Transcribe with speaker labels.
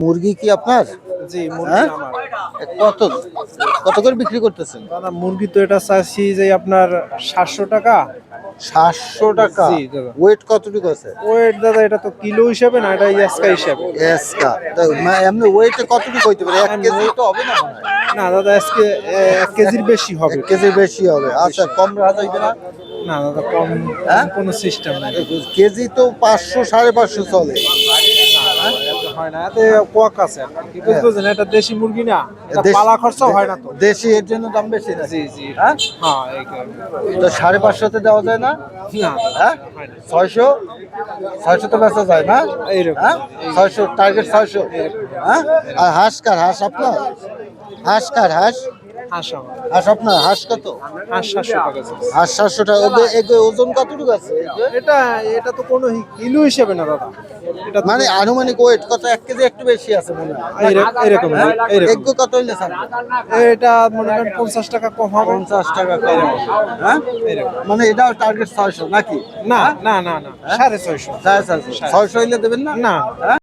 Speaker 1: মুরগি কি আপনার?
Speaker 2: জি, মুরগি
Speaker 1: হ্যাঁ?
Speaker 2: আমার।
Speaker 1: কত কত করে বিক্রি করতেছেন?
Speaker 2: দাদা মুরগি তো এটা চাচ্ছি যে আপনার 700 টাকা।
Speaker 1: 700 টাকা।
Speaker 2: জি দাদা।
Speaker 1: ওয়েট কতটুকু আছে?
Speaker 2: ওয়েট দাদা এটা তো কিলো হিসাবে না, এটা ইয়াসকা হিসাবে।
Speaker 1: এসকা এমনি ওয়েটে কতটুকু হইতে পারে? 1 কেজি তো হবে না মনে হয়।
Speaker 2: না দাদা আজকে 1 কেজির বেশি হবে।
Speaker 1: 1 কেজির বেশি হবে। আচ্ছা, কম রাখা যাবে না?
Speaker 2: না দাদা কম
Speaker 1: হ্যাঁ?
Speaker 2: কোনো সিস্টেম নাই।
Speaker 1: কেজি তো 500 550 চলে।
Speaker 2: এত হয় না, এতে কোয়াক আছে আর কি। বুঝছেন এটা দেশি মুরগি না, এটা
Speaker 1: দেশি-
Speaker 2: পালা খরচা হয় না তো।
Speaker 1: দেশি এর জন্য দাম বেশি না?
Speaker 2: জি জি
Speaker 1: হ্যাঁ?
Speaker 2: হ্যাঁ এই কারণে।
Speaker 1: তো 550 তে দেওয়া যায় না?
Speaker 2: না
Speaker 1: হ্যাঁ?
Speaker 2: হয় না।
Speaker 1: 600 তো বেচা যায় না?
Speaker 2: এইরকম।
Speaker 1: হ্যাঁ? 600 টার্গেট 600। হ্যাঁ? আর হাঁস কার? হাঁস আপনার? হাঁস কার? হাঁস?
Speaker 2: হাঁস আমার।
Speaker 1: হাঁস আপনার? হাঁস কত?
Speaker 2: হাঁস 700 টাকা আছে।
Speaker 1: হাঁস 700 টাকা। ওজন কতটুকু আছে?
Speaker 2: এটা এটা তো কোনো কিলো হিসাবে না দাদা, এটা তো
Speaker 1: মানে আনুমানিক ওয়েট কত? 1 কেজি একটু বেশি আছে মনে হয়।
Speaker 2: এইরকম
Speaker 1: হ্যাঁ?
Speaker 2: এইরকম।
Speaker 1: এগুলো কত হইলে ছাড়বে?
Speaker 2: এটা মনে করেন 50 টাকা কম হবে।
Speaker 1: 50 টাকা কম হবে। হ্যাঁ?
Speaker 2: এরকম।
Speaker 1: মানে এটাও টার্গেট 600 নাকি?
Speaker 2: না না না না 650।
Speaker 1: 650 হইলে দেবেন না?
Speaker 2: না।
Speaker 1: হ্যাঁ?